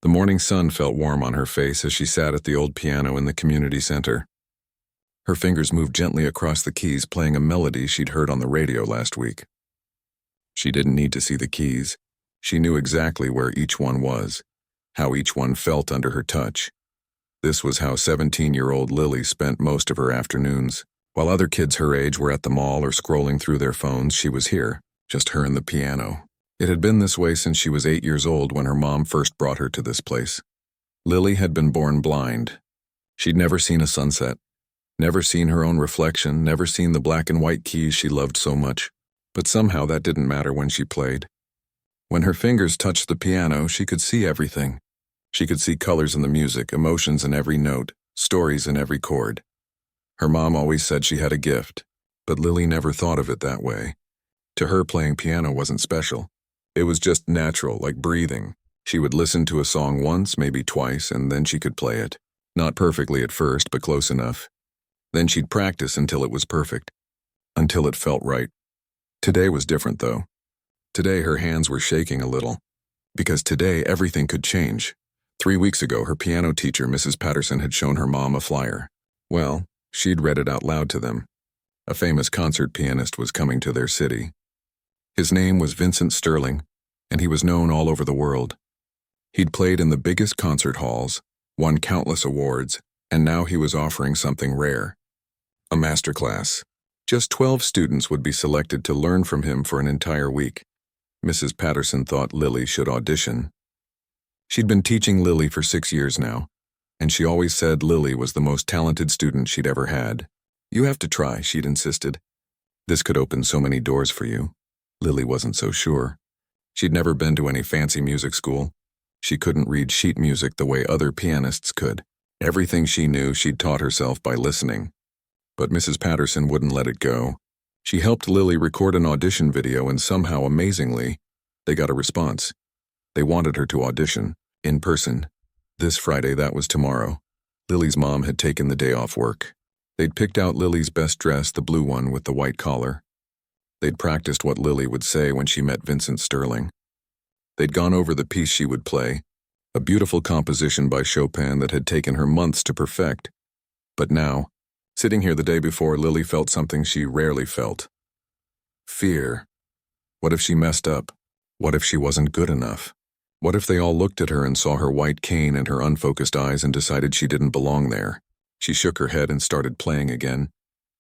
The morning sun felt warm on her face as she sat at the old piano in the community center. Her fingers moved gently across the keys, playing a melody she'd heard on the radio last week. She didn't need to see the keys. She knew exactly where each one was, how each one felt under her touch. This was how 17-year-old Lily spent most of her afternoons. While other kids her age were at the mall or scrolling through their phones, she was here, just her and the piano. It had been this way since she was 8 years old when her mom first brought her to this place. Lily had been born blind. She'd never seen a sunset, never seen her own reflection, never seen the black and white keys she loved so much. But somehow that didn't matter when she played. When her fingers touched the piano, she could see everything. She could see colors in the music, emotions in every note, stories in every chord. Her mom always said she had a gift, but Lily never thought of it that way. To her, playing piano wasn't special. It was just natural, like breathing. She would listen to a song once, maybe twice, and then she could play it. Not perfectly at first, but close enough. Then she'd practice until it was perfect, until it felt right. Today was different, though. Today her hands were shaking a little, because today everything could change. 3 weeks ago, her piano teacher, Mrs. Patterson, had shown her mom a flyer. Well, she'd read it out loud to them. A famous concert pianist was coming to their city. His name was Vincent Sterling, and he was known all over the world. He'd played in the biggest concert halls, won countless awards, and now he was offering something rare. A masterclass. Just 12 students would be selected to learn from him for an entire week. Mrs. Patterson thought Lily should audition. She'd been teaching Lily for 6 years now, and she always said Lily was the most talented student she'd ever had. "You have to try," she'd insisted. "This could open so many doors for you." Lily wasn't so sure. She'd never been to any fancy music school. She couldn't read sheet music the way other pianists could. Everything she knew she'd taught herself by listening. But Mrs. Patterson wouldn't let it go. She helped Lily record an audition video, and somehow, amazingly, they got a response. They wanted her to audition, in person. This Friday, that was tomorrow. Lily's mom had taken the day off work. They'd picked out Lily's best dress, the blue one with the white collar. They'd practiced what Lily would say when she met Vincent Sterling. They'd gone over the piece she would play, a beautiful composition by Chopin that had taken her months to perfect. But now, sitting here the day before, Lily felt something she rarely felt. Fear. What if she messed up? What if she wasn't good enough? What if they all looked at her and saw her white cane and her unfocused eyes and decided she didn't belong there? She shook her head and started playing again,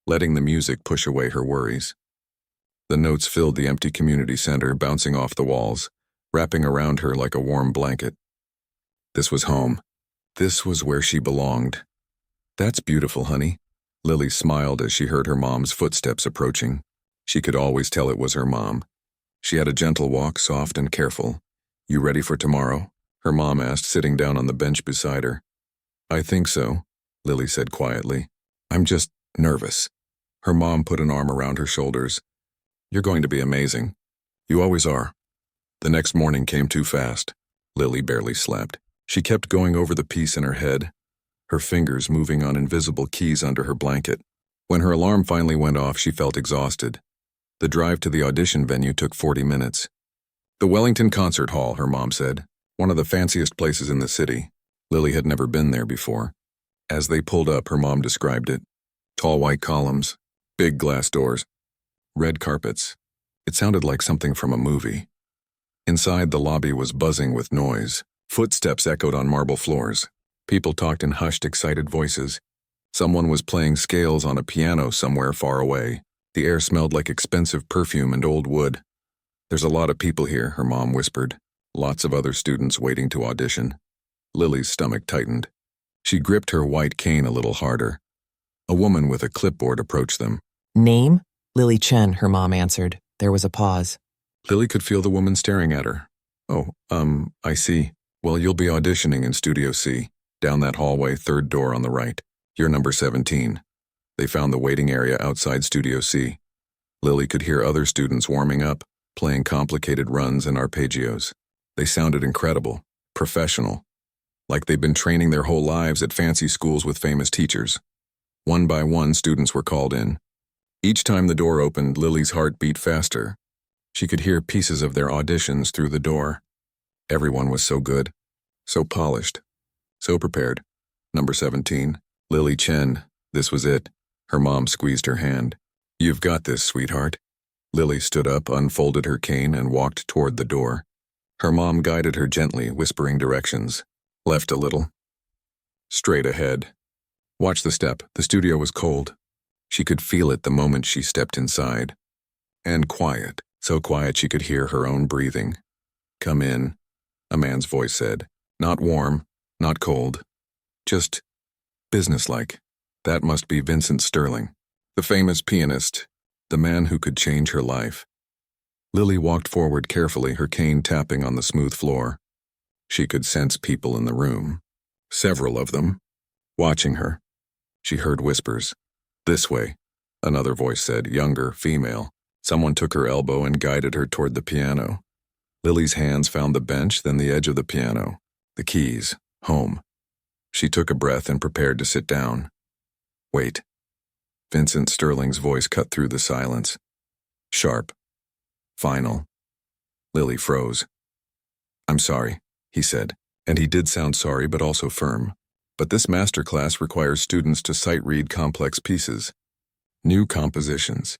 letting the music push away her worries. The notes filled the empty community center, bouncing off the walls, wrapping around her like a warm blanket. This was home. This was where she belonged. "That's beautiful, honey." Lily smiled as she heard her mom's footsteps approaching. She could always tell it was her mom. She had a gentle walk, soft and careful. "You ready for tomorrow?" her mom asked, sitting down on the bench beside her. "I think so," Lily said quietly. "I'm just nervous." Her mom put an arm around her shoulders. "You're going to be amazing. You always are." The next morning came too fast. Lily barely slept. She kept going over the piece in her head, her fingers moving on invisible keys under her blanket. When her alarm finally went off, she felt exhausted. The drive to the audition venue took 40 minutes. "The Wellington Concert Hall," her mom said, "one of the fanciest places in the city." Lily had never been there before. As they pulled up, her mom described it. Tall white columns, big glass doors, red carpets. It sounded like something from a movie. Inside, the lobby was buzzing with noise. Footsteps echoed on marble floors. People talked in hushed, excited voices. Someone was playing scales on a piano somewhere far away. The air smelled like expensive perfume and old wood. "There's a lot of people here," her mom whispered. Lots of other students waiting to audition. Lily's stomach tightened. She gripped her white cane a little harder. A woman with a clipboard approached them. "Name?" "Lily Chen," her mom answered. There was a pause. Lily could feel the woman staring at her. "Oh, I see. Well, you'll be auditioning in Studio C, down that hallway, third door on the right. You're number 17. They found the waiting area outside Studio C. Lily could hear other students warming up, playing complicated runs and arpeggios. They sounded incredible, professional, like they'd been training their whole lives at fancy schools with famous teachers. One by one, students were called in. Each time the door opened, Lily's heart beat faster. She could hear pieces of their auditions through the door. Everyone was so good. So polished. So prepared. Number 17, Lily Chen. This was it. Her mom squeezed her hand. You've got this, sweetheart. Lily stood up, unfolded her cane, and walked toward the door. Her mom guided her gently, whispering directions. Left a little. Straight ahead. Watch the step. The studio was cold. She could feel it the moment she stepped inside. And quiet. So quiet she could hear her own breathing. Come in, a man's voice said. Not warm, not cold. Just businesslike. That must be Vincent Sterling, the famous pianist, the man who could change her life. Lily walked forward carefully, her cane tapping on the smooth floor. She could sense people in the room. Several of them. Watching her. She heard whispers. This way, another voice said, younger, female. Someone took her elbow and guided her toward the piano. Lily's hands found the bench, then the edge of the piano. The keys. Home. She took a breath and prepared to sit down. Wait. Vincent Sterling's voice cut through the silence. Sharp. Final. Lily froze. I'm sorry, he said, and he did sound sorry but also firm. But this masterclass requires students to sight-read complex pieces. New compositions.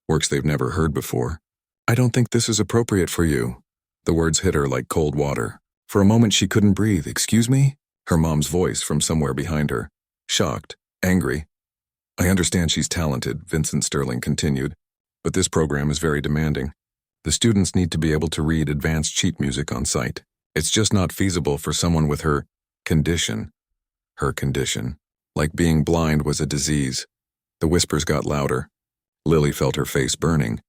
Works they've never heard before. I don't think this is appropriate for you. The words hit her like cold water. For a moment she couldn't breathe. Excuse me? Her mom's voice from somewhere behind her. Shocked. Angry. I understand she's talented, Vincent Sterling continued, but this program is very demanding. The students need to be able to read advanced sheet music on sight. It's just not feasible for someone with her condition. Her condition. Like being blind was a disease. The whispers got louder. Lily felt her face burning.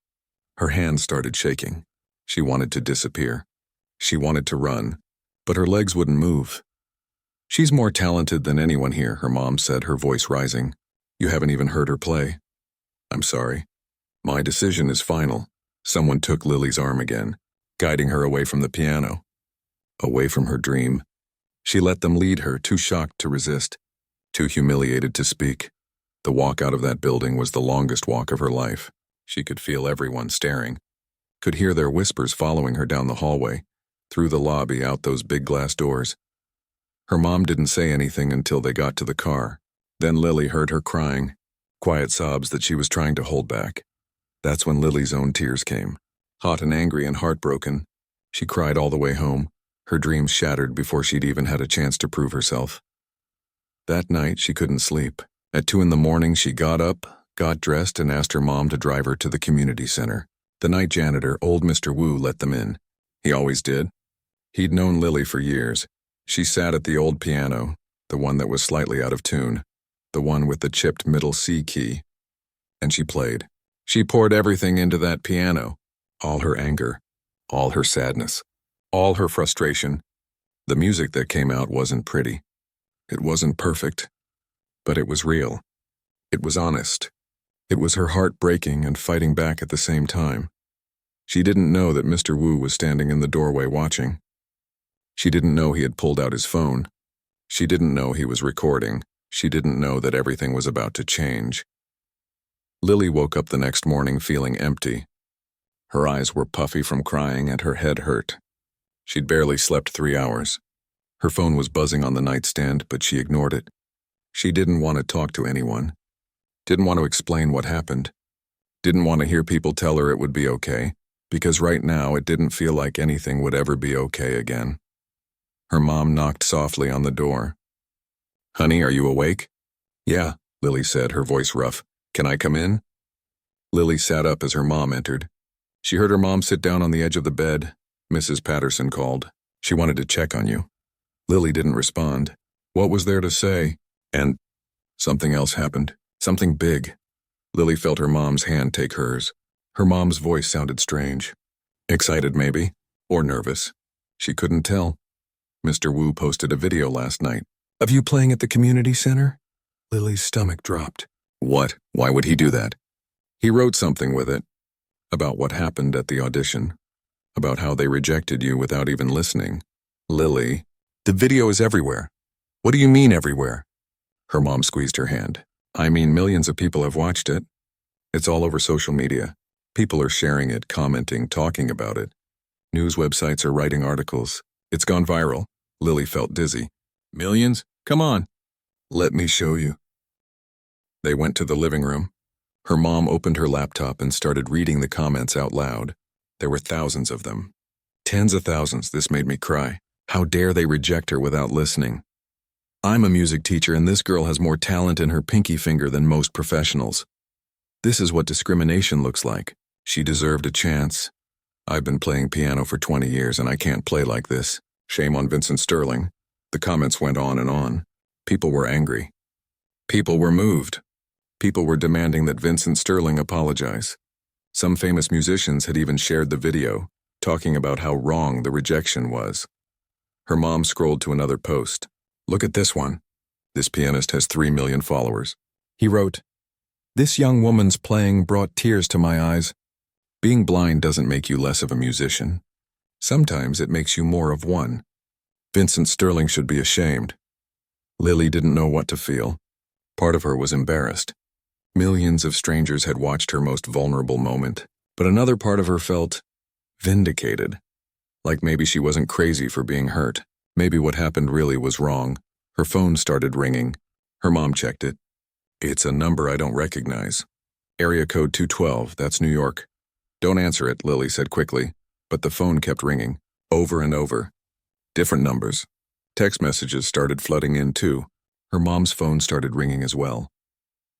Her hands started shaking. She wanted to disappear. She wanted to run, but her legs wouldn't move. She's more talented than anyone here, her mom said, her voice rising. You haven't even heard her play. I'm sorry. My decision is final. Someone took Lily's arm again, guiding her away from the piano. Away from her dream. She let them lead her, too shocked to resist, too humiliated to speak. The walk out of that building was the longest walk of her life. She could feel everyone staring, could hear their whispers following her down the hallway, through the lobby, out those big glass doors. Her mom didn't say anything until they got to the car. Then Lily heard her crying, quiet sobs that she was trying to hold back. That's when Lily's own tears came. Hot and angry and heartbroken, she cried all the way home, her dreams shattered before she'd even had a chance to prove herself. That night, she couldn't sleep. At 2 a.m, she got up, got dressed, and asked her mom to drive her to the community center. The night janitor, old Mr. Wu, let them in. He always did. He'd known Lily for years. She sat at the old piano, the one that was slightly out of tune, the one with the chipped middle C key. And she played. She poured everything into that piano. All her anger, all her sadness, all her frustration. The music that came out wasn't pretty. It wasn't perfect. But it was real. It was honest. It was her heart breaking and fighting back at the same time. She didn't know that Mr. Wu was standing in the doorway watching. She didn't know he had pulled out his phone. She didn't know he was recording. She didn't know that everything was about to change. Lily woke up the next morning feeling empty. Her eyes were puffy from crying and her head hurt. She'd barely slept 3 hours. Her phone was buzzing on the nightstand, but she ignored it. She didn't want to talk to anyone. Didn't want to explain what happened. Didn't want to hear people tell her it would be okay, because right now it didn't feel like anything would ever be okay again. Her mom knocked softly on the door. Honey, are you awake? Yeah, Lily said, her voice rough. Can I come in? Lily sat up as her mom entered. She heard her mom sit down on the edge of the bed. Mrs. Patterson called. She wanted to check on you. Lily didn't respond. What was there to say? And something else happened. Something big. Lily felt her mom's hand take hers. Her mom's voice sounded strange. Excited, maybe? Or nervous? She couldn't tell. Mr. Wu posted a video last night. Of you playing at the community center? Lily's stomach dropped. What? Why would he do that? He wrote something with it. About what happened at the audition. About how they rejected you without even listening. Lily. The video is everywhere. What do you mean everywhere? Her mom squeezed her hand. I mean, millions of people have watched it. It's all over social media. People are sharing it, commenting, talking about it. News websites are writing articles. It's gone viral. Lily felt dizzy. Millions? Come on. Let me show you. They went to the living room. Her mom opened her laptop and started reading the comments out loud. There were thousands of them. Tens of thousands. This made me cry. How dare they reject her without listening? I'm a music teacher and this girl has more talent in her pinky finger than most professionals. This is what discrimination looks like. She deserved a chance. I've been playing piano for 20 years and I can't play like this. Shame on Vincent Sterling. The comments went on and on. People were angry. People were moved. People were demanding that Vincent Sterling apologize. Some famous musicians had even shared the video, talking about how wrong the rejection was. Her mom scrolled to another post. Look at this one. This pianist has 3 million followers. He wrote, "This young woman's playing brought tears to my eyes. Being blind doesn't make you less of a musician. Sometimes it makes you more of one. Vincent Sterling should be ashamed." Lily didn't know what to feel. Part of her was embarrassed. Millions of strangers had watched her most vulnerable moment, but another part of her felt vindicated. Like maybe she wasn't crazy for being hurt. Maybe what happened really was wrong. Her phone started ringing. Her mom checked it. It's a number I don't recognize. Area code 212, that's New York. Don't answer it, Lily said quickly, but the phone kept ringing, over and over. Different numbers. Text messages started flooding in too. Her mom's phone started ringing as well.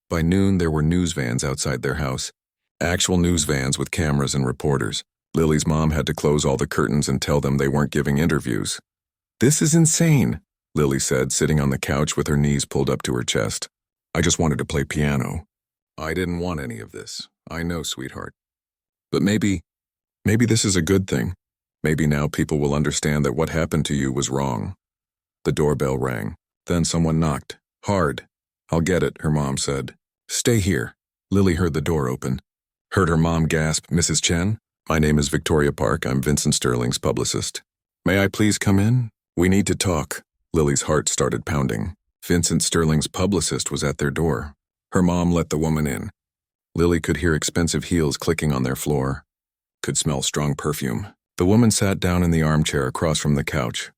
By noon, there were news vans outside their house. Actual news vans with cameras and reporters. Lily's mom had to close all the curtains and tell them they weren't giving interviews. "This is insane," Lily said, sitting on the couch with her knees pulled up to her chest. "I just wanted to play piano. I didn't want any of this. I know, sweetheart. But maybe this is a good thing. Maybe now people will understand that what happened to you was wrong." The doorbell rang. Then someone knocked. Hard. "I'll get it," her mom said. "Stay here." Lily heard the door open. Heard her mom gasp, "Mrs. Chen? My name is Victoria Park. I'm Vincent Sterling's publicist. May I please come in? We need to talk." Lily's heart started pounding. Vincent Sterling's publicist was at their door. Her mom let the woman in. Lily could hear expensive heels clicking on their floor. Could smell strong perfume. The woman sat down in the armchair across from the couch.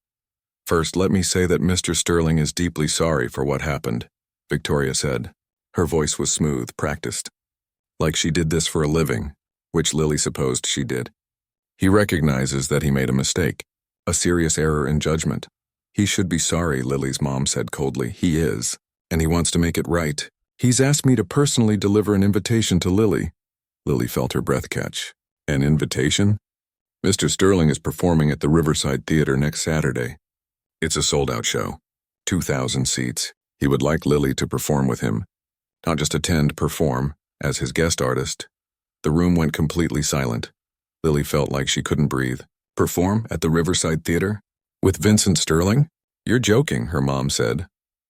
"First, let me say that Mr. Sterling is deeply sorry for what happened," Victoria said. Her voice was smooth, practiced. Like she did this for a living, which Lily supposed she did. "He recognizes that he made a mistake, a serious error in judgment. He should be sorry," Lily's mom said coldly. "He is, and he wants to make it right. He's asked me to personally deliver an invitation to Lily." Lily felt her breath catch. "An invitation?" "Mr. Sterling is performing at the Riverside Theater next Saturday. It's a sold-out show. 2,000 seats. He would like Lily to perform with him. Not just attend, perform, as his guest artist." The room went completely silent. Lily felt like she couldn't breathe. "Perform at the Riverside Theater? With Vincent Sterling? You're joking," her mom said.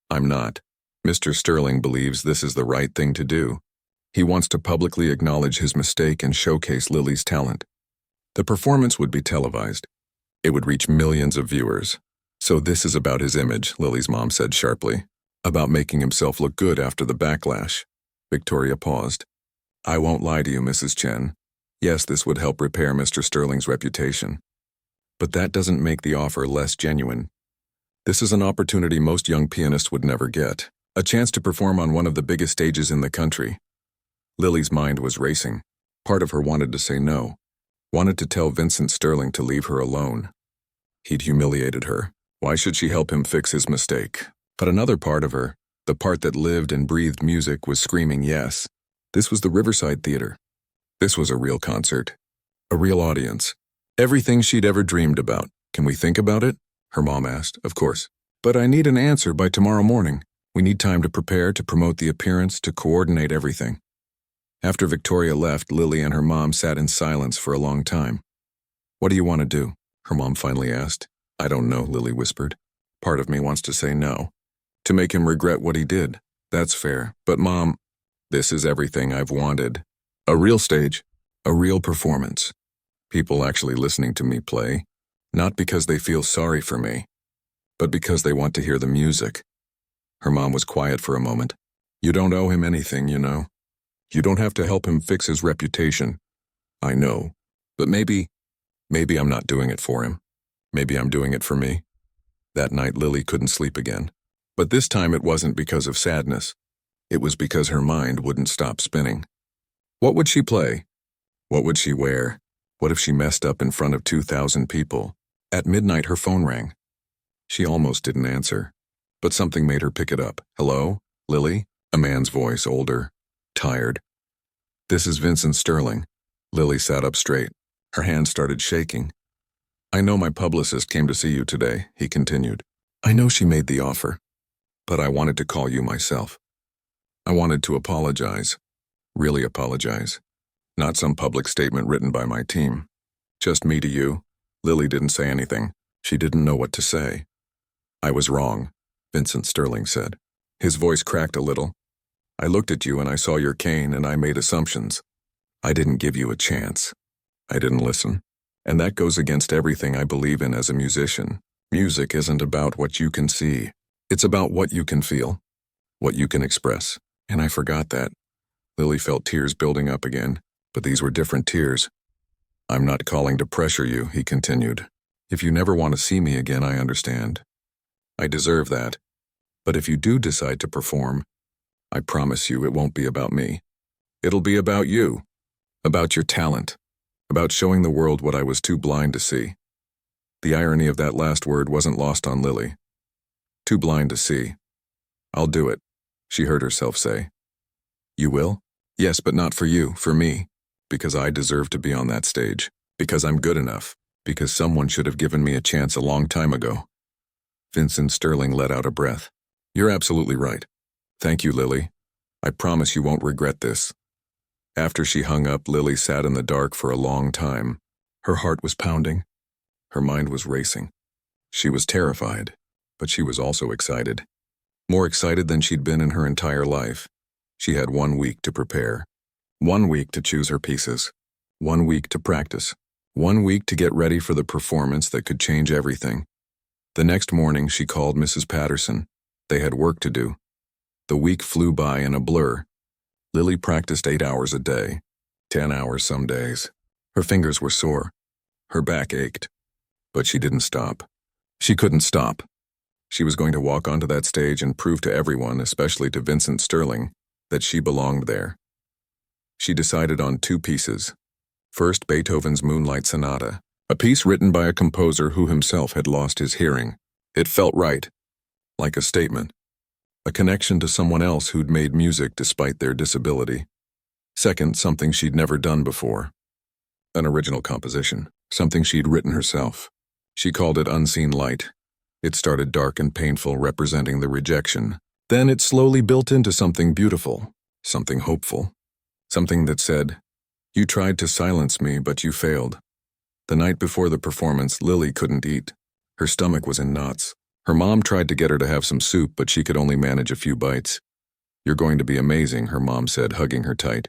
"I'm not. Mr. Sterling believes this is the right thing to do. He wants to publicly acknowledge his mistake and showcase Lily's talent. The performance would be televised. It would reach millions of viewers. So this is about his image," Lily's mom said sharply. "About making himself look good after the backlash." Victoria paused. "I won't lie to you, Mrs. Chen. Yes, this would help repair Mr. Sterling's reputation. But that doesn't make the offer less genuine. This is an opportunity most young pianists would never get. A chance to perform on one of the biggest stages in the country." Lily's mind was racing. Part of her wanted to say no. Wanted to tell Vincent Sterling to leave her alone. He'd humiliated her. Why should she help him fix his mistake? But another part of her, the part that lived and breathed music, was screaming yes. This was the Riverside Theater. This was a real concert. A real audience. Everything she'd ever dreamed about. "Can we think about it?" her mom asked. "Of course. But I need an answer by tomorrow morning. We need time to prepare, to promote the appearance, to coordinate everything." After Victoria left, Lily and her mom sat in silence for a long time. "What do you want to do?" her mom finally asked. "I don't know," Lily whispered. "Part of me wants to say no. To make him regret what he did. That's fair. But Mom, this is everything I've wanted. A real stage. A real performance. People actually listening to me play. Not because they feel sorry for me, but because they want to hear the music." Her mom was quiet for a moment. "You don't owe him anything, you know. You don't have to help him fix his reputation. I know. But maybe I'm not doing it for him. Maybe I'm doing it for me." That night Lily couldn't sleep again. But this time it wasn't because of sadness. It was because her mind wouldn't stop spinning. What would she play? What would she wear? What if she messed up in front of 2,000 people? At midnight her phone rang. She almost didn't answer, but something made her pick it up. Hello? Lily? A man's voice, older, tired. This is Vincent Sterling. Lily sat up straight. Her hands started shaking. I know my publicist came to see you today, he continued. I know she made the offer, but I wanted to call you myself. I wanted to apologize. Really apologize. Not some public statement written by my team. Just me to you. Lily didn't say anything. She didn't know what to say. I was wrong, Vincent Sterling said. His voice cracked a little. I looked at you and I saw your cane and I made assumptions. I didn't give you a chance. I didn't listen. And that goes against everything I believe in as a musician. Music isn't about what you can see. It's about what you can feel, what you can express. And I forgot that. Lily felt tears building up again, but these were different tears. I'm not calling to pressure you, he continued. If you never want to see me again, I understand. I deserve that. But if you do decide to perform, I promise you it won't be about me. It'll be about you, about your talent, about showing the world what I was too blind to see. The irony of that last word wasn't lost on Lily. Too blind to see. I'll do it, she heard herself say. You will? Yes, but not for you, for me. Because I deserve to be on that stage. Because I'm good enough. Because someone should have given me a chance a long time ago. Vincent Sterling let out a breath. You're absolutely right. Thank you, Lily. I promise you won't regret this. After she hung up, Lily sat in the dark for a long time. Her heart was pounding. Her mind was racing. She was terrified, but she was also excited. More excited than she'd been in her entire life. She had 1 week to prepare. 1 week to choose her pieces. 1 week to practice. 1 week to get ready for the performance that could change everything. The next morning, she called Mrs. Patterson. They had work to do. The week flew by in a blur. Lily practiced 8 hours a day, 10 hours some days. Her fingers were sore. Her back ached. But she didn't stop. She couldn't stop. She was going to walk onto that stage and prove to everyone, especially to Vincent Sterling, that she belonged there. She decided on 2 pieces. First, Beethoven's Moonlight Sonata, a piece written by a composer who himself had lost his hearing. It felt right, like a statement, a connection to someone else who'd made music despite their disability. Second, something she'd never done before. An original composition, something she'd written herself. She called it Unseen Light. It started dark and painful, representing the rejection. Then it slowly built into something beautiful, something hopeful, something that said, you tried to silence me, but you failed. The night before the performance, Lily couldn't eat. Her stomach was in knots. Her mom tried to get her to have some soup, but she could only manage a few bites. You're going to be amazing, her mom said, hugging her tight.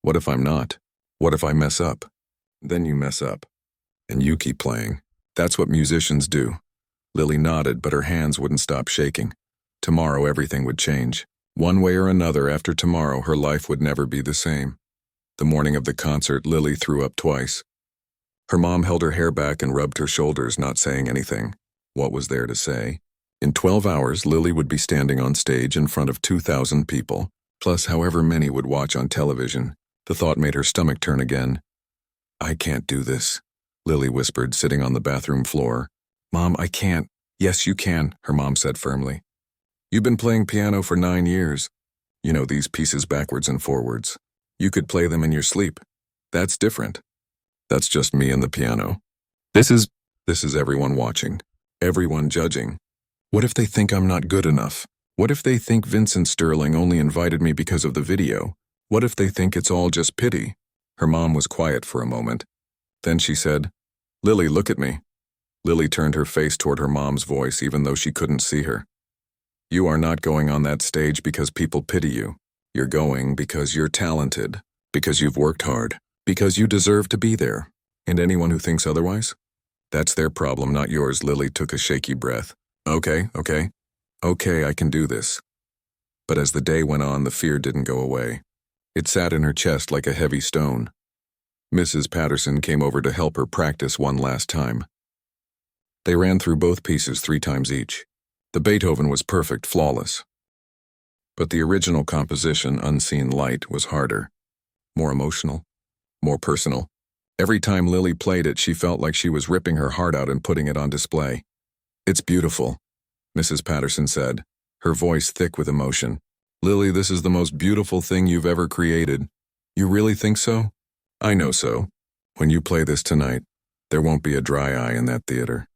What if I'm not? What if I mess up? Then you mess up. And you keep playing. That's what musicians do. Lily nodded, but her hands wouldn't stop shaking. Tomorrow everything would change. One way or another, after tomorrow, her life would never be the same. The morning of the concert, Lily threw up twice. Her mom held her hair back and rubbed her shoulders, not saying anything. What was there to say? In 12 hours, Lily would be standing on stage in front of 2,000 people, plus however many would watch on television. The thought made her stomach turn again. I can't do this, Lily whispered, sitting on the bathroom floor. Mom, I can't. Yes, you can, her mom said firmly. You've been playing piano for 9 years. You know these pieces backwards and forwards. You could play them in your sleep. That's different. That's just me and the piano. This is everyone watching, everyone judging. What if they think I'm not good enough? What if they think Vincent Sterling only invited me because of the video? What if they think it's all just pity? Her mom was quiet for a moment. Then she said, Lily, look at me. Lily turned her face toward her mom's voice, even though she couldn't see her. You are not going on that stage because people pity you. You're going because you're talented, because you've worked hard, because you deserve to be there. And anyone who thinks otherwise? That's their problem, not yours. Lily took a shaky breath. Okay, I can do this. But as the day went on, the fear didn't go away. It sat in her chest like a heavy stone. Mrs. Patterson came over to help her practice one last time. They ran through both pieces 3 times each. The Beethoven was perfect, flawless. But the original composition, Unseen Light, was harder. More emotional. More personal. Every time Lily played it, she felt like she was ripping her heart out and putting it on display. "It's beautiful," Mrs. Patterson said, her voice thick with emotion. "Lily, this is the most beautiful thing you've ever created. You really think so?" "I know so. When you play this tonight, there won't be a dry eye in that theater."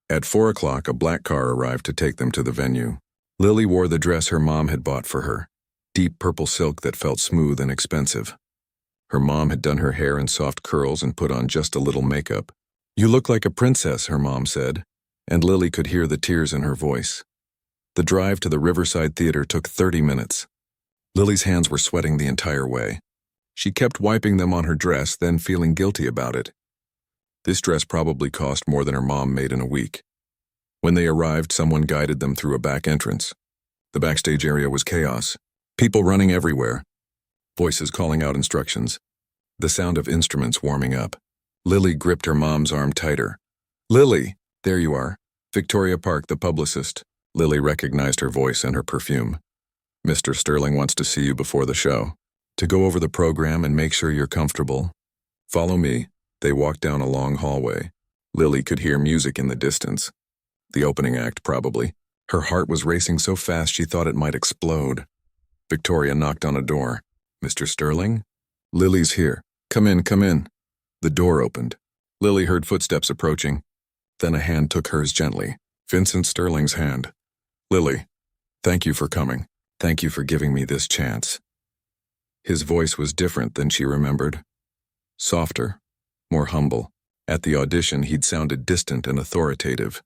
At 4 o'clock, a black car arrived to take them to the venue. Lily wore the dress her mom had bought for her, deep purple silk that felt smooth and expensive. Her mom had done her hair in soft curls and put on just a little makeup. "You look like a princess," her mom said, and Lily could hear the tears in her voice. The drive to the Riverside Theater took 30 minutes. Lily's hands were sweating the entire way. She kept wiping them on her dress, then feeling guilty about it. This dress probably cost more than her mom made in a week. When they arrived, someone guided them through a back entrance. The backstage area was chaos. People running everywhere. Voices calling out instructions. The sound of instruments warming up. Lily gripped her mom's arm tighter. "Lily, there you are. Victoria Park, the publicist." Lily recognized her voice and her perfume. "Mr. Sterling wants to see you before the show. To go over the program and make sure you're comfortable. Follow me." They walked down a long hallway. Lily could hear music in the distance. The opening act, probably. Her heart was racing so fast she thought it might explode. Victoria knocked on a door. "Mr. Sterling?" "Lily's here. Come in, come in." The door opened. Lily heard footsteps approaching. Then a hand took hers gently. Vincent Sterling's hand. "Lily, thank you for coming. Thank you for giving me this chance." His voice was different than she remembered. Softer, more humble. At the audition, he'd sounded distant and authoritative.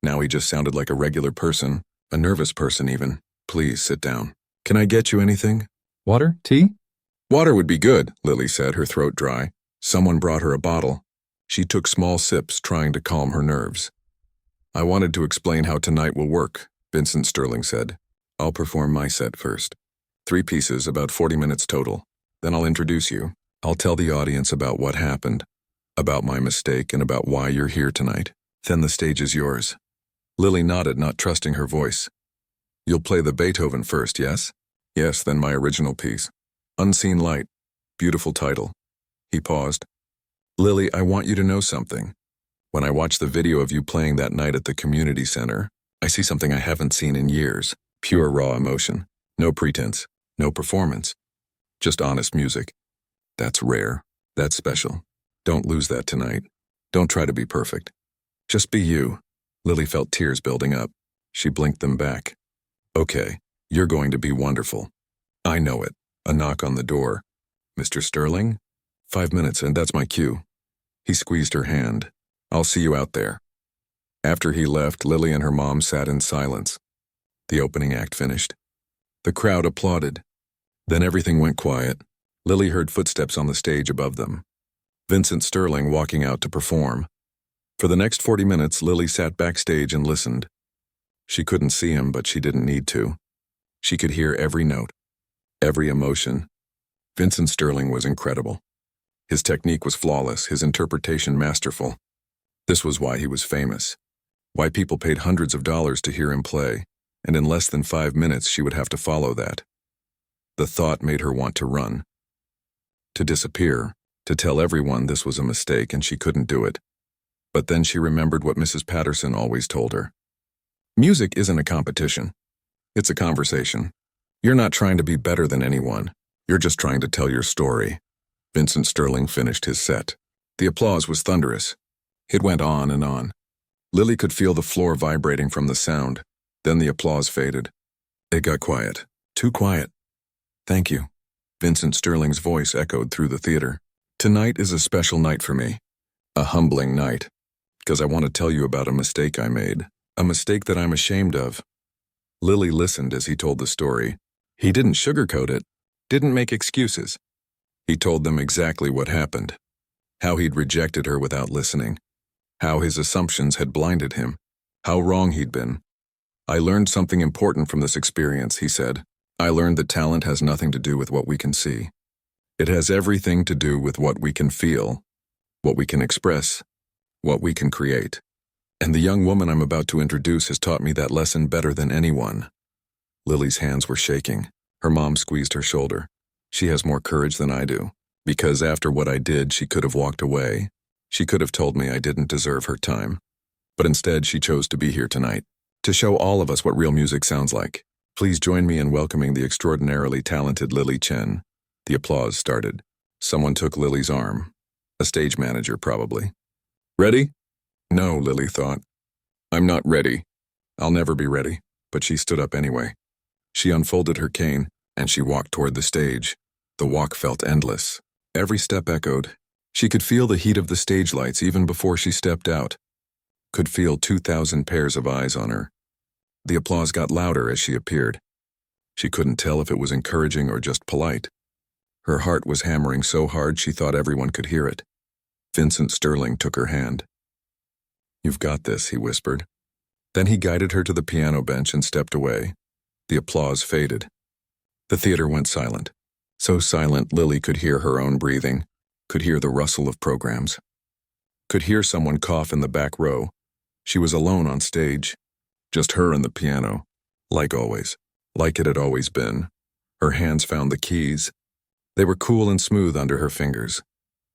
Now he just sounded like a regular person, a nervous person even. "Please sit down. Can I get you anything?" Water? Tea? "Water would be good," Lily said, her throat dry. Someone brought her a bottle. She took small sips, trying to calm her nerves. "I wanted to explain how tonight will work," Vincent Sterling said. "I'll perform my set first. 3 pieces, about 40 minutes total. Then I'll introduce you. I'll tell the audience about what happened, about my mistake, and about why you're here tonight. Then the stage is yours." Lily nodded, not trusting her voice. "You'll play the Beethoven first, yes?" "Yes, then my original piece. Unseen Light. Beautiful title." He paused. "Lily, I want you to know something. When I watch the video of you playing that night at the community center, I see something I haven't seen in years. Pure raw emotion. No pretense. No performance. Just honest music. That's rare. That's special. Don't lose that tonight. Don't try to be perfect. Just be you." Lily felt tears building up. She blinked them back. "Okay, you're going to be wonderful. I know it." A knock on the door. "Mr. Sterling?" 5 minutes, and that's my cue." He squeezed her hand. "I'll see you out there." After he left, Lily and her mom sat in silence. The opening act finished. The crowd applauded. Then everything went quiet. Lily heard footsteps on the stage above them. Vincent Sterling walking out to perform. For the next 40 minutes, Lily sat backstage and listened. She couldn't see him, but she didn't need to. She could hear every note, every emotion. Vincent Sterling was incredible. His technique was flawless, his interpretation masterful. This was why he was famous. Why people paid hundreds of dollars to hear him play, and in less than 5 minutes she would have to follow that. The thought made her want to run. To disappear, to tell everyone this was a mistake and she couldn't do it. But then she remembered what Mrs. Patterson always told her. Music isn't a competition. It's a conversation. You're not trying to be better than anyone. You're just trying to tell your story. Vincent Sterling finished his set. The applause was thunderous. It went on and on. Lily could feel the floor vibrating from the sound. Then the applause faded. It got quiet. Too quiet. "Thank you." Vincent Sterling's voice echoed through the theater. "Tonight is a special night for me. A humbling night. Because I want to tell you about a mistake I made. A mistake that I'm ashamed of." Lily listened as he told the story. He didn't sugarcoat it, didn't make excuses. He told them exactly what happened. How he'd rejected her without listening. How his assumptions had blinded him. How wrong he'd been. "I learned something important from this experience," he said. "I learned that talent has nothing to do with what we can see. It has everything to do with what we can feel, what we can express, what we can create." And the young woman I'm about to introduce has taught me that lesson better than anyone." Lily's hands were shaking. Her mom squeezed her shoulder. "She has more courage than I do. Because after what I did, she could have walked away. She could have told me I didn't deserve her time. But instead, she chose to be here tonight, to show all of us what real music sounds like. Please join me in welcoming the extraordinarily talented Lily Chen." The applause started. Someone took Lily's arm. A stage manager, probably. "Ready?" No, Lily thought. "I'm not ready. I'll never be ready." But she stood up anyway. She unfolded her cane, and she walked toward the stage. The walk felt endless. Every step echoed. She could feel the heat of the stage lights even before she stepped out. Could feel 2,000 pairs of eyes on her. The applause got louder as she appeared. She couldn't tell if it was encouraging or just polite. Her heart was hammering so hard she thought everyone could hear it. Vincent Sterling took her hand. "You've got this," he whispered. Then he guided her to the piano bench and stepped away. The applause faded. The theater went silent. So silent Lily could hear her own breathing, could hear the rustle of programs, could hear someone cough in the back row. She was alone on stage, just her and the piano, like always, like it had always been. Her hands found the keys. They were cool and smooth under her fingers,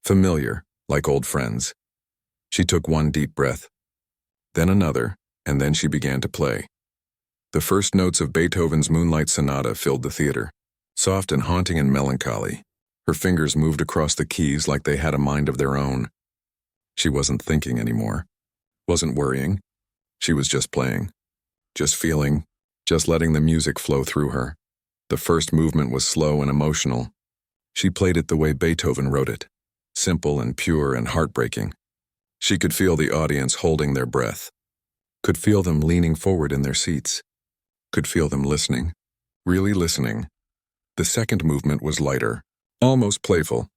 familiar, like old friends. She took one deep breath, then another, and then she began to play. The first notes of Beethoven's Moonlight Sonata filled the theater, soft and haunting and melancholy. Her fingers moved across the keys like they had a mind of their own. She wasn't thinking anymore, wasn't worrying. She was just playing, just feeling, just letting the music flow through her. The first movement was slow and emotional. She played it the way Beethoven wrote it, simple and pure and heartbreaking. She could feel the audience holding their breath, could feel them leaning forward in their seats, could feel them listening, really listening. The second movement was lighter, almost playful,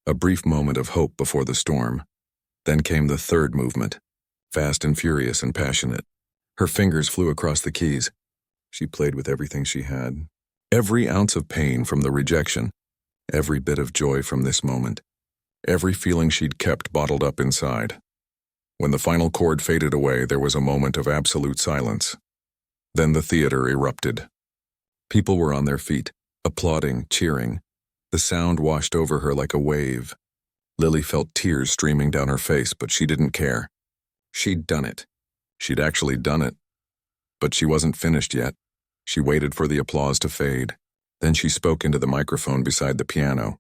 a brief moment of hope before the storm. Then came the third movement, fast and furious and passionate. Her fingers flew across the keys. She played with everything she had. Every ounce of pain from the rejection, every bit of joy from this moment, every feeling she'd kept bottled up inside. When the final chord faded away, there was a moment of absolute silence. Then the theater erupted. People were on their feet, applauding, cheering. The sound washed over her like a wave. Lily felt tears streaming down her face, but she didn't care. She'd done it. She'd actually done it. But she wasn't finished yet. She waited for the applause to fade. Then she spoke into the microphone beside the piano.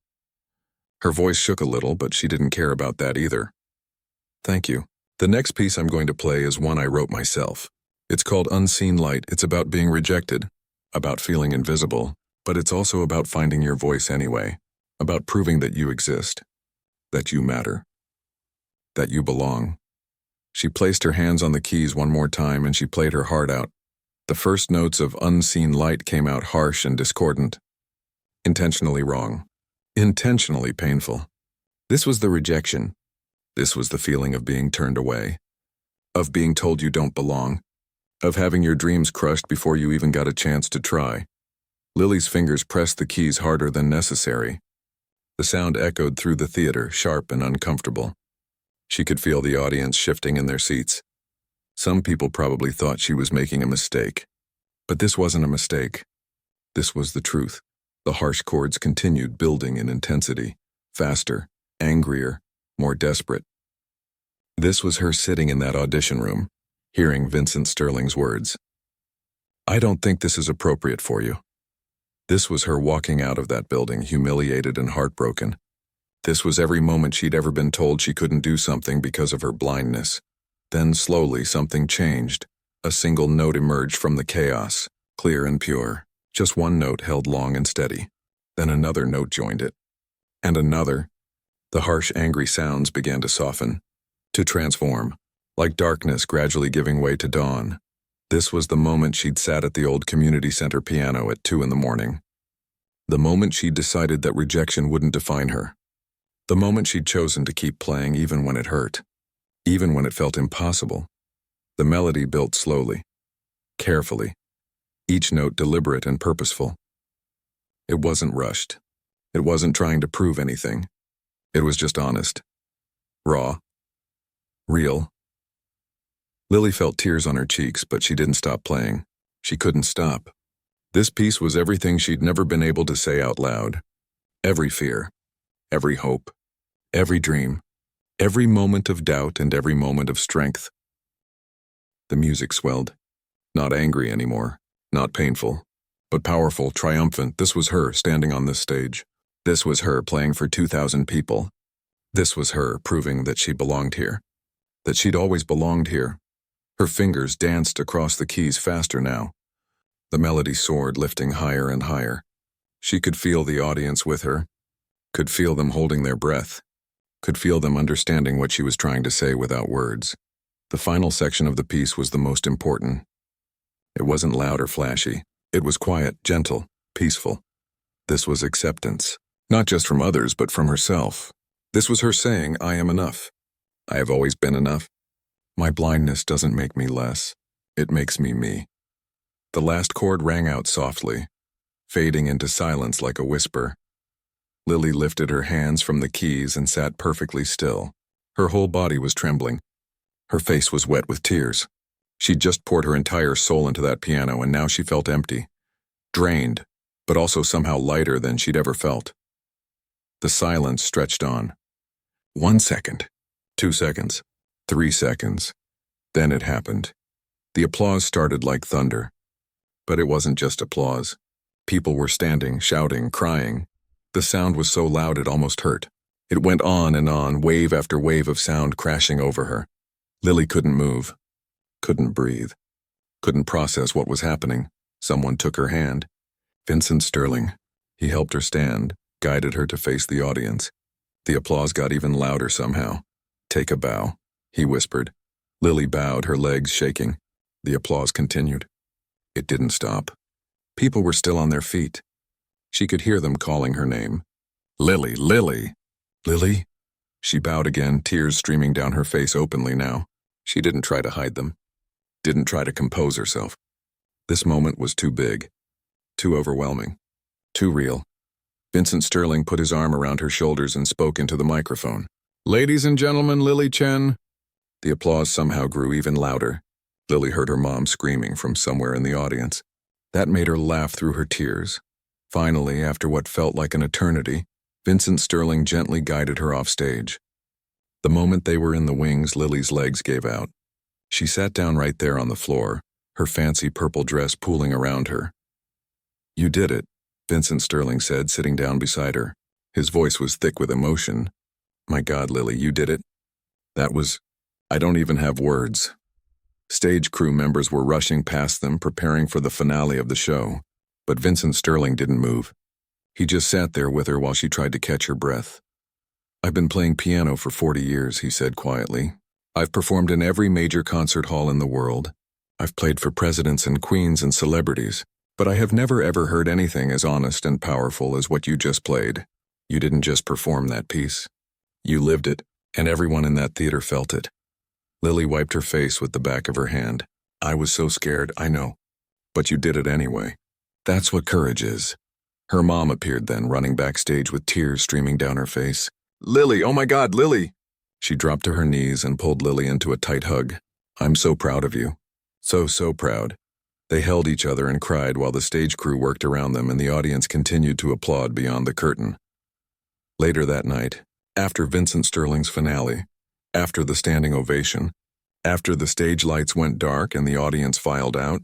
Her voice shook a little, but she didn't care about that either. "Thank you. The next piece I'm going to play is one I wrote myself. It's called Unseen Light. It's about being rejected, about feeling invisible, but it's also about finding your voice anyway, about proving that you exist, that you matter, that you belong." She placed her hands on the keys one more time and she played her heart out. The first notes of Unseen Light came out harsh and discordant, intentionally wrong, intentionally painful. This was the rejection. This was the feeling of being turned away, of being told you don't belong, of having your dreams crushed before you even got a chance to try. Lily's fingers pressed the keys harder than necessary. The sound echoed through the theater, sharp and uncomfortable. She could feel the audience shifting in their seats. Some people probably thought she was making a mistake. But this wasn't a mistake. This was the truth. The harsh chords continued building in intensity, faster, angrier, more desperate. This was her sitting in that audition room, hearing Vincent Sterling's words. "I don't think this is appropriate for you." This was her walking out of that building, humiliated and heartbroken. This was every moment she'd ever been told she couldn't do something because of her blindness. Then slowly something changed. A single note emerged from the chaos, clear and pure. Just one note held long and steady. Then another note joined it. And another. The harsh, angry sounds began to soften, to transform, like darkness gradually giving way to dawn. This was the moment she'd sat at the old community center piano at 2 a.m. The moment she'd decided that rejection wouldn't define her. The moment she'd chosen to keep playing even when it hurt, even when it felt impossible. The melody built slowly, carefully, each note deliberate and purposeful. It wasn't rushed. It wasn't trying to prove anything. It was just honest, raw, real. Lily felt tears on her cheeks, but she didn't stop playing. She couldn't stop. This piece was everything she'd never been able to say out loud. Every fear, every hope, every dream, every moment of doubt and every moment of strength. The music swelled. Not angry anymore, not painful, but powerful, triumphant. This was her standing on this stage. This was her playing for 2,000 people. This was her proving that she belonged here, that she'd always belonged here. Her fingers danced across the keys faster now. The melody soared, lifting higher and higher. She could feel the audience with her, could feel them holding their breath, could feel them understanding what she was trying to say without words. The final section of the piece was the most important. It wasn't loud or flashy. It was quiet, gentle, peaceful. This was acceptance, not just from others, but from herself. This was her saying, I am enough. I have always been enough. My blindness doesn't make me less. It makes me me. The last chord rang out softly, fading into silence like a whisper. Lily lifted her hands from the keys and sat perfectly still. Her whole body was trembling. Her face was wet with tears. She'd just poured her entire soul into that piano, and now she felt empty, drained, but also somehow lighter than she'd ever felt. The silence stretched on. 1 second, 2 seconds, 3 seconds. Then it happened. The applause started like thunder. But it wasn't just applause. People were standing, shouting, crying. The sound was so loud it almost hurt. It went on, wave after wave of sound crashing over her. Lily couldn't move, couldn't breathe, couldn't process what was happening. Someone took her hand. Vincent Sterling. He helped her stand, guided her to face the audience. The applause got even louder somehow. Take a bow, he whispered. Lily bowed, her legs shaking. The applause continued. It didn't stop. People were still on their feet. She could hear them calling her name. Lily, Lily, Lily? She bowed again, tears streaming down her face openly now. She didn't try to hide them. Didn't try to compose herself. This moment was too big, too overwhelming, too real. Vincent Sterling put his arm around her shoulders and spoke into the microphone. Ladies and gentlemen, Lily Chen. The applause somehow grew even louder. Lily heard her mom screaming from somewhere in the audience. That made her laugh through her tears. Finally, after what felt like an eternity, Vincent Sterling gently guided her off stage. The moment they were in the wings, Lily's legs gave out. She sat down right there on the floor, her fancy purple dress pooling around her. You did it, Vincent Sterling said, sitting down beside her. His voice was thick with emotion. My God, Lily, you did it. I don't even have words. Stage crew members were rushing past them, preparing for the finale of the show. But Vincent Sterling didn't move. He just sat there with her while she tried to catch her breath. I've been playing piano for 40 years, he said quietly. I've performed in every major concert hall in the world. I've played for presidents and queens and celebrities. But I have never ever heard anything as honest and powerful as what you just played. You didn't just perform that piece. You lived it, and everyone in that theater felt it. Lily wiped her face with the back of her hand. I was so scared, I know. But you did it anyway. That's what courage is. Her mom appeared then, running backstage with tears streaming down her face. Lily, oh my God, Lily! She dropped to her knees and pulled Lily into a tight hug. I'm so proud of you. So proud. They held each other and cried while the stage crew worked around them and the audience continued to applaud beyond the curtain. Later that night, after Vincent Sterling's finale, after the standing ovation, after the stage lights went dark and the audience filed out,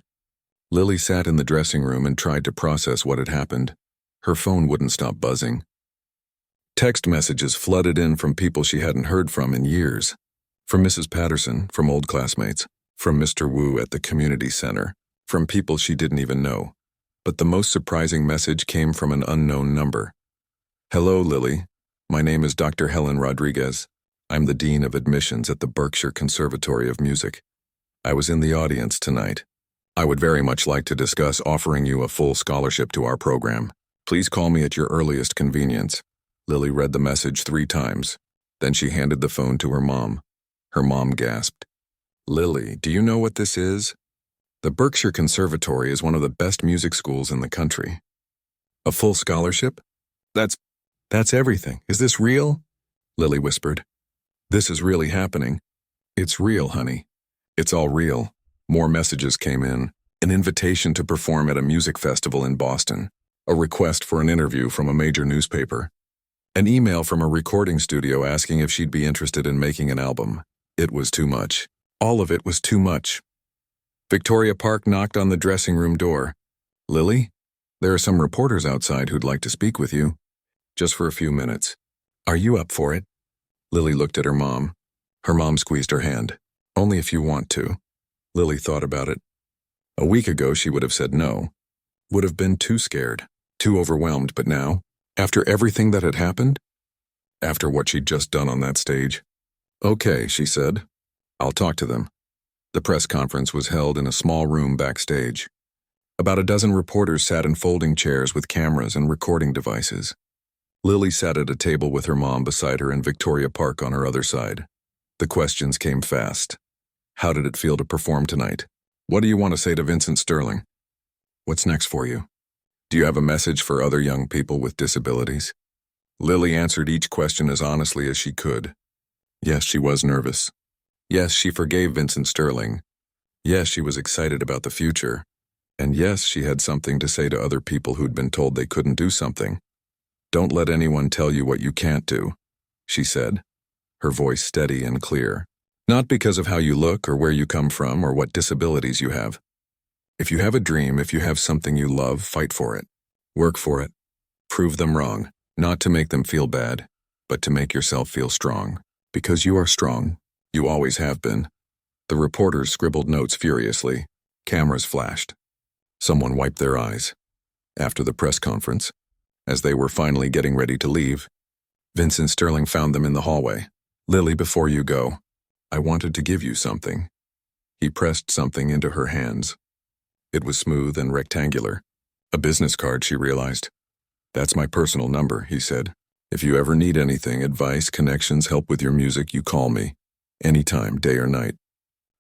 Lily sat in the dressing room and tried to process what had happened. Her phone wouldn't stop buzzing. Text messages flooded in from people she hadn't heard from in years. From Mrs. Patterson, from old classmates, from Mr. Wu at the community center, from people she didn't even know. But the most surprising message came from an unknown number. Hello, Lily. My name is Dr. Helen Rodriguez. I'm the Dean of Admissions at the Berkshire Conservatory of Music. I was in the audience tonight. I would very much like to discuss offering you a full scholarship to our program. Please call me at your earliest convenience. Lily read the message 3 times. Then she handed the phone to her mom. Her mom gasped. Lily, do you know what this is? The Berkshire Conservatory is one of the best music schools in the country. A full scholarship? That's everything. Is this real? Lily whispered. This is really happening. It's real, honey. It's all real. More messages came in. An invitation to perform at a music festival in Boston. A request for an interview from a major newspaper. An email from a recording studio asking if she'd be interested in making an album. It was too much. All of it was too much. Victoria Park knocked on the dressing room door. "Lily? There are some reporters outside who'd like to speak with you. Just for a few minutes. Are you up for it?" Lily looked at her mom. Her mom squeezed her hand. "Only if you want to." Lily thought about it. A week ago she would have said no. Would have been too scared, too overwhelmed, but now, after everything that had happened, after what she'd just done on that stage, "Okay," she said. "I'll talk to them." The press conference was held in a small room backstage. About a dozen reporters sat in folding chairs with cameras and recording devices. Lily sat at a table with her mom beside her and Victoria Park on her other side. The questions came fast. How did it feel to perform tonight? What do you want to say to Vincent Sterling? What's next for you? Do you have a message for other young people with disabilities? Lily answered each question as honestly as she could. Yes, she was nervous. Yes, she forgave Vincent Sterling. Yes, she was excited about the future. And yes, she had something to say to other people who'd been told they couldn't do something. "Don't let anyone tell you what you can't do," she said, her voice steady and clear. "Not because of how you look or where you come from or what disabilities you have. If you have a dream, if you have something you love, fight for it. Work for it. Prove them wrong, not to make them feel bad, but to make yourself feel strong. Because you are strong. You always have been." The reporters scribbled notes furiously. Cameras flashed. Someone wiped their eyes. After the press conference, as they were finally getting ready to leave, Vincent Sterling found them in the hallway. "Lily, before you go, I wanted to give you something." He pressed something into her hands. It was smooth and rectangular. A business card, she realized. "That's my personal number," he said. "If you ever need anything, advice, connections, help with your music, you call me. Anytime, day or night."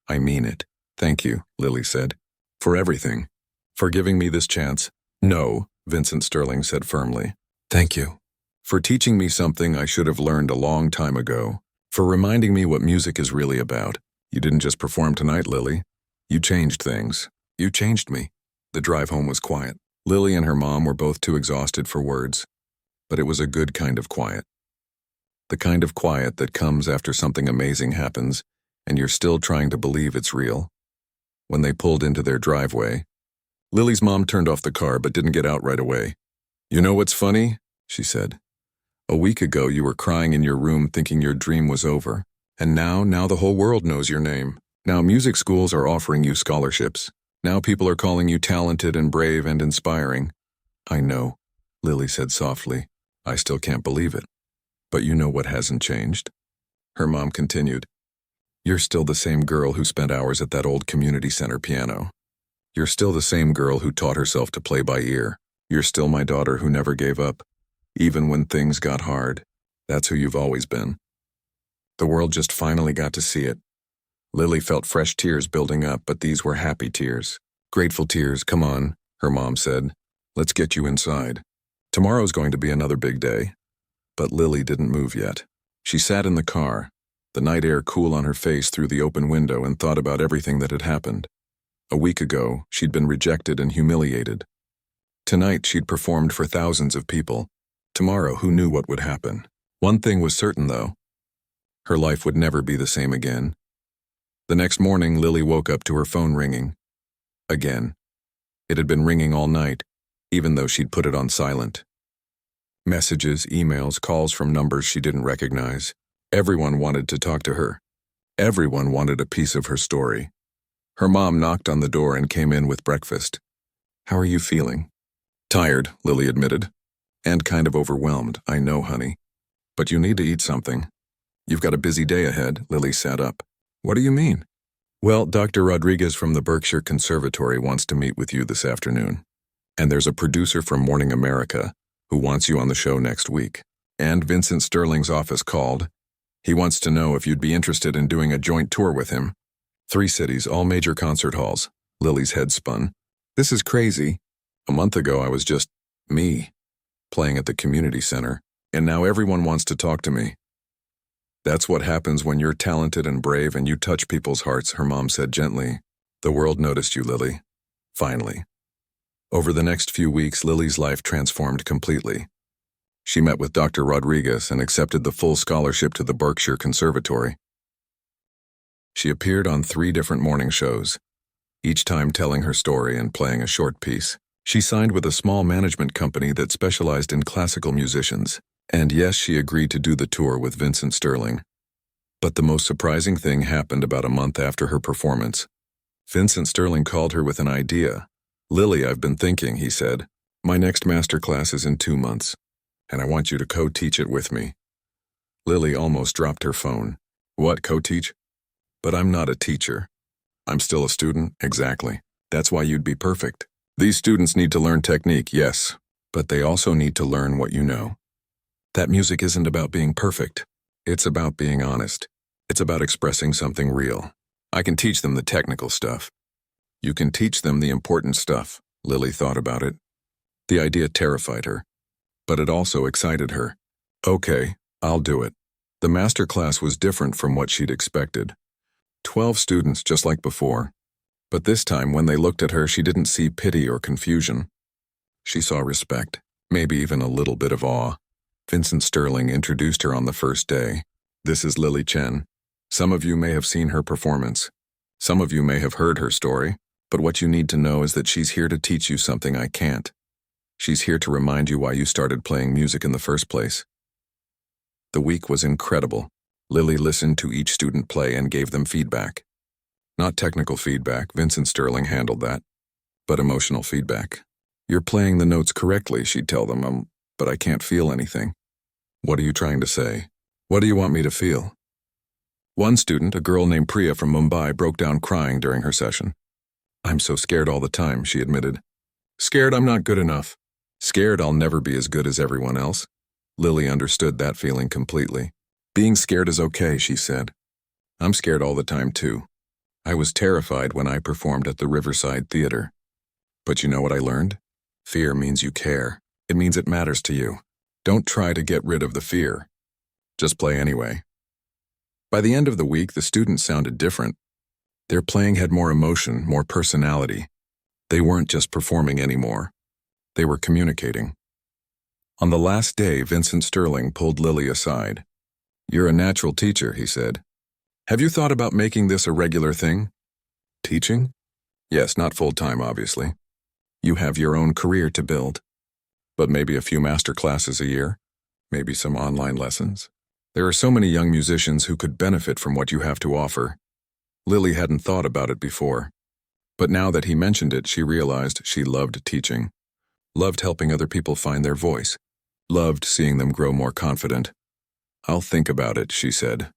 "I mean it." "Thank you," Lily said. "For everything. For giving me this chance." "No," Vincent Sterling said firmly. "Thank you. For teaching me something I should have learned a long time ago. For reminding me what music is really about. You didn't just perform tonight, Lily. You changed things. You changed me." The drive home was quiet. Lily and her mom were both too exhausted for words. But it was a good kind of quiet. The kind of quiet that comes after something amazing happens and you're still trying to believe it's real. When they pulled into their driveway, Lily's mom turned off the car but didn't get out right away. "You know what's funny?" she said. "A week ago you were crying in your room thinking your dream was over. And now the whole world knows your name. Now music schools are offering you scholarships. Now people are calling you talented and brave and inspiring." "I know," Lily said softly. "I still can't believe it. But you know what hasn't changed?" Her mom continued. "You're still the same girl who spent hours at that old community center piano. You're still the same girl who taught herself to play by ear. You're still my daughter who never gave up. Even when things got hard. That's who you've always been." The world just finally got to see it. Lily felt fresh tears building up, but these were happy tears. Grateful tears. "Come on," her mom said. "Let's get you inside. Tomorrow's going to be another big day." But Lily didn't move yet. She sat in the car, the night air cool on her face through the open window, and thought about everything that had happened. A week ago, she'd been rejected and humiliated. Tonight, she'd performed for thousands of people. Tomorrow, who knew what would happen? One thing was certain, though. Her life would never be the same again. The next morning, Lily woke up to her phone ringing. Again. It had been ringing all night, even though she'd put it on silent. Messages, emails, calls from numbers she didn't recognize. Everyone wanted to talk to her. Everyone wanted a piece of her story. Her mom knocked on the door and came in with breakfast. "How are you feeling?" "Tired," Lily admitted. "And kind of overwhelmed, I know, honey. But you need to eat something." "You've got a busy day ahead," Lily sat up. "What do you mean?" "Well, Dr. Rodriguez from the Berkshire Conservatory wants to meet with you this afternoon. And there's a producer from Morning America who wants you on the show next week. And Vincent Sterling's office called. He wants to know if you'd be interested in doing a joint tour with him. 3 cities, all major concert halls." Lily's head spun. "This is crazy. A month ago I was just me, playing at the community center, and now everyone wants to talk to me." That's what happens when you're talented and brave and you touch people's hearts, her mom said gently. The world noticed you, Lily. Finally. Over the next few weeks, Lily's life transformed completely. She met with Dr. Rodriguez and accepted the full scholarship to the Berkshire Conservatory. She appeared on 3 different morning shows, each time telling her story and playing a short piece. She signed with a small management company that specialized in classical musicians. And yes, she agreed to do the tour with Vincent Sterling. But the most surprising thing happened about a month after her performance. Vincent Sterling called her with an idea. Lily, I've been thinking, he said. My next master class is in 2 months, and I want you to co-teach it with me. Lily almost dropped her phone. What, co-teach? But I'm not a teacher. I'm still a student, exactly. That's why you'd be perfect. These students need to learn technique, yes, but they also need to learn what you know. That music isn't about being perfect. It's about being honest. It's about expressing something real. I can teach them the technical stuff. You can teach them the important stuff. Lily thought about it. The idea terrified her, but it also excited her. Okay, I'll do it. The master class was different from what she'd expected. 12 students just like before. But this time, when they looked at her, she didn't see pity or confusion. She saw respect, maybe even a little bit of awe. Vincent Sterling introduced her on the first day. This is Lily Chen. Some of you may have seen her performance. Some of you may have heard her story, but what you need to know is that she's here to teach you something I can't. She's here to remind you why you started playing music in the first place. The week was incredible. Lily listened to each student play and gave them feedback. Not technical feedback, Vincent Sterling handled that, but emotional feedback. You're playing the notes correctly, she'd tell them, but I can't feel anything. What are you trying to say? What do you want me to feel? One student, a girl named Priya from Mumbai, broke down crying during her session. I'm so scared all the time, she admitted. Scared I'm not good enough. Scared I'll never be as good as everyone else. Lily understood that feeling completely. Being scared is okay, she said. I'm scared all the time too. I was terrified when I performed at the Riverside Theater. But you know what I learned? Fear means you care. It means it matters to you. Don't try to get rid of the fear. Just play anyway. By the end of the week, the students sounded different. Their playing had more emotion, more personality. They weren't just performing anymore. They were communicating. On the last day, Vincent Sterling pulled Lily aside. You're a natural teacher, he said. Have you thought about making this a regular thing? Teaching? Yes, not full-time, obviously. You have your own career to build. But maybe a few master classes a year? Maybe some online lessons? There are so many young musicians who could benefit from what you have to offer. Lily hadn't thought about it before. But now that he mentioned it, she realized she loved teaching. Loved helping other people find their voice. Loved seeing them grow more confident. I'll think about it, she said.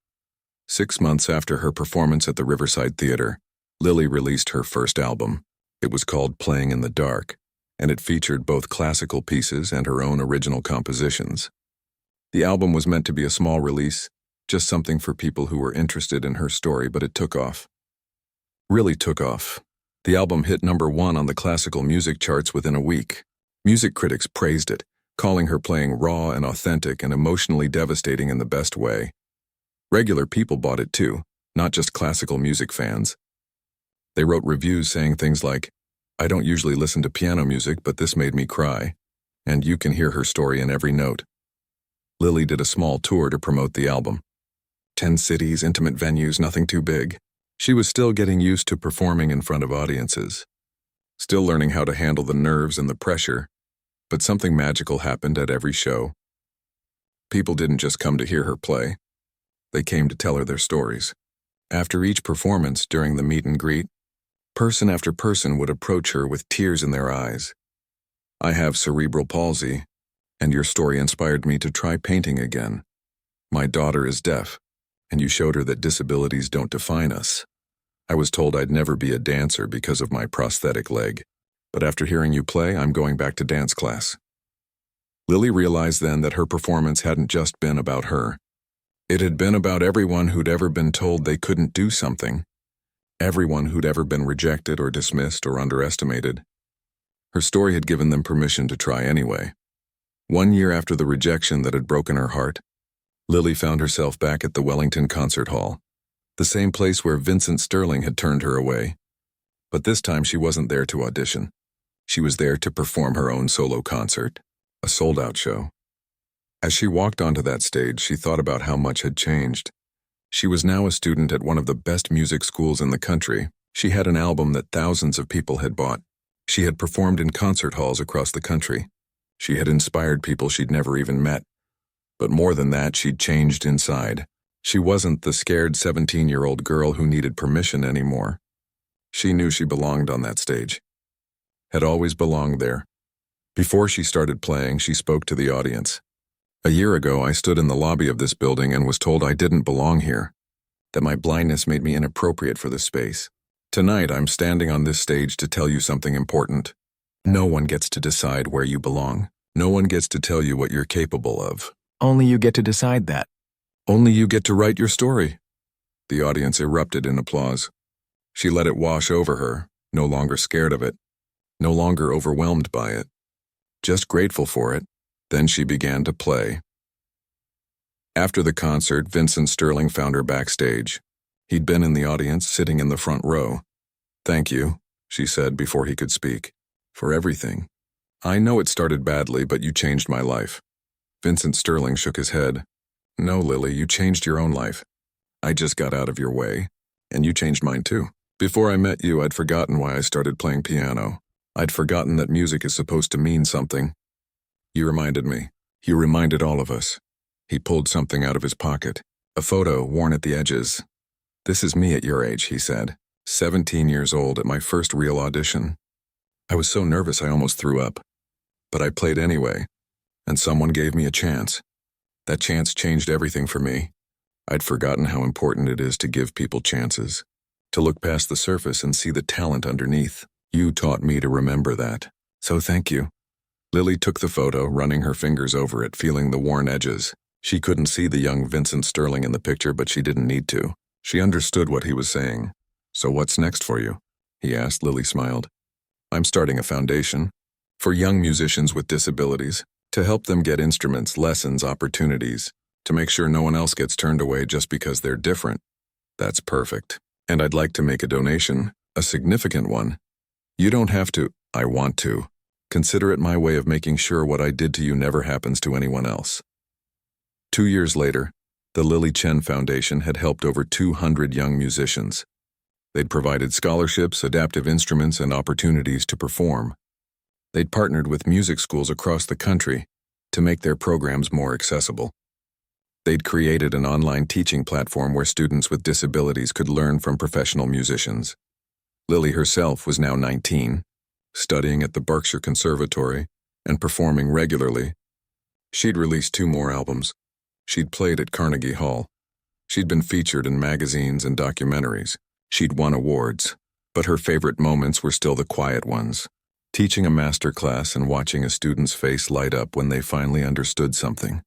6 months after her performance at the Riverside Theater, Lily released her first album. It was called Playing in the Dark, and it featured both classical pieces and her own original compositions. The album was meant to be a small release, just something for people who were interested in her story, but it took off. Really took off. The album hit #1 on the classical music charts within a week. Music critics praised it, calling her playing raw and authentic and emotionally devastating in the best way. Regular people bought it too, not just classical music fans. They wrote reviews saying things like, I don't usually listen to piano music, but this made me cry, and you can hear her story in every note. Lily did a small tour to promote the album. 10 cities, intimate venues, nothing too big. She was still getting used to performing in front of audiences, still learning how to handle the nerves and the pressure, but something magical happened at every show. People didn't just come to hear her play. They came to tell her their stories. After each performance, during the meet and greet, person after person would approach her with tears in their eyes. I have cerebral palsy, and your story inspired me to try painting again. My daughter is deaf, and you showed her that disabilities don't define us. I was told I'd never be a dancer because of my prosthetic leg, but after hearing you play, I'm going back to dance class. Lily realized then that her performance hadn't just been about her. It had been about everyone who'd ever been told they couldn't do something, everyone who'd ever been rejected or dismissed or underestimated. Her story had given them permission to try anyway. 1 year after the rejection that had broken her heart, Lily found herself back at the Wellington Concert Hall, the same place where Vincent Sterling had turned her away. But this time she wasn't there to audition. She was there to perform her own solo concert, a sold-out show. As she walked onto that stage, she thought about how much had changed. She was now a student at one of the best music schools in the country. She had an album that thousands of people had bought. She had performed in concert halls across the country. She had inspired people she'd never even met. But more than that, she'd changed inside. She wasn't the scared 17-year-old girl who needed permission anymore. She knew she belonged on that stage. Had always belonged there. Before she started playing, she spoke to the audience. "A year ago, I stood in the lobby of this building and was told I didn't belong here, that my blindness made me inappropriate for this space. Tonight, I'm standing on this stage to tell you something important. No one gets to decide where you belong. No one gets to tell you what you're capable of. Only you get to decide that. Only you get to write your story." The audience erupted in applause. She let it wash over her, no longer scared of it, no longer overwhelmed by it, just grateful for it. Then she began to play. After the concert, Vincent Sterling found her backstage. He'd been in the audience, sitting in the front row. "Thank you," she said before he could speak, "for everything. I know it started badly, but you changed my life." Vincent Sterling shook his head. "No, Lily, you changed your own life. I just got out of your way, and you changed mine too. Before I met you, I'd forgotten why I started playing piano. I'd forgotten that music is supposed to mean something. You reminded me. You reminded all of us." He pulled something out of his pocket, a photo worn at the edges. "This is me at your age," he said, 17 years old at my first real audition. I was so nervous I almost threw up. But I played anyway, and someone gave me a chance. That chance changed everything for me. I'd forgotten how important it is to give people chances, to look past the surface and see the talent underneath. You taught me to remember that. So thank you." Lily took the photo, running her fingers over it, feeling the worn edges. She couldn't see the young Vincent Sterling in the picture, but she didn't need to. She understood what he was saying. "So what's next for you?" he asked. Lily smiled. "I'm starting a foundation for young musicians with disabilities, to help them get instruments, lessons, opportunities, to make sure no one else gets turned away just because they're different." "That's perfect. And I'd like to make a donation, a significant one." "You don't have to." "I want to. Consider it my way of making sure what I did to you never happens to anyone else." 2 years later, the Lily Chen Foundation had helped over 200 young musicians. They'd provided scholarships, adaptive instruments, and opportunities to perform. They'd partnered with music schools across the country to make their programs more accessible. They'd created an online teaching platform where students with disabilities could learn from professional musicians. Lily herself was now 19, studying at the Berkshire Conservatory and performing regularly. She'd released 2 more albums. She'd played at Carnegie Hall. She'd been featured in magazines and documentaries. She'd won awards, but her favorite moments were still the quiet ones. Teaching a master class and watching a student's face light up when they finally understood something.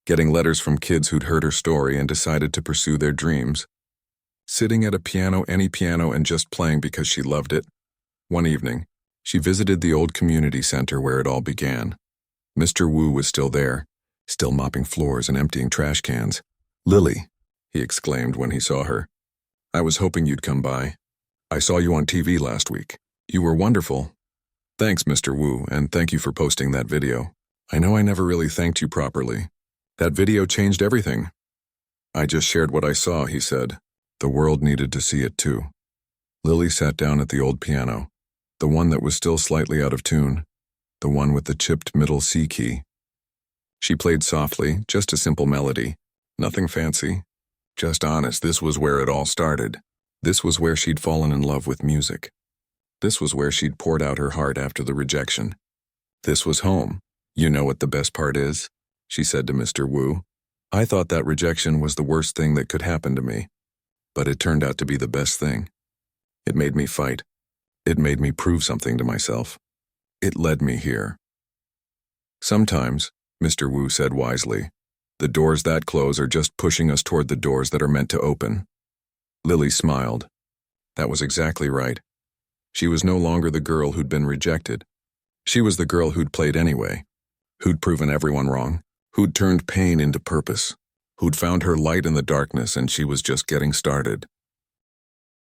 Getting letters from kids who'd heard her story and decided to pursue their dreams. Sitting at a piano, any piano, and just playing because she loved it. One evening, she visited the old community center where it all began. Mr. Wu was still there, still mopping floors and emptying trash cans. "Lily," he exclaimed when he saw her. "I was hoping you'd come by. I saw you on TV last week. You were wonderful." "Thanks, Mr. Wu, and thank you for posting that video. I know I never really thanked you properly. That video changed everything." "I just shared what I saw," he said. "The world needed to see it too." Lily sat down at the old piano, the one that was still slightly out of tune, the one with the chipped middle C key. She played softly, just a simple melody, nothing fancy, just honest. This was where it all started. This was where she'd fallen in love with music. This was where she'd poured out her heart after the rejection. This was home. "You know what the best part is?" she said to Mr. Wu. "I thought that rejection was the worst thing that could happen to me, but it turned out to be the best thing. It made me fight. It made me prove something to myself. It led me here." "Sometimes," Mr. Wu said wisely, "the doors that close are just pushing us toward the doors that are meant to open." Lily smiled. That was exactly right. She was no longer the girl who'd been rejected. She was the girl who'd played anyway, who'd proven everyone wrong, who'd turned pain into purpose. who'd found her light in the darkness and she was just getting started.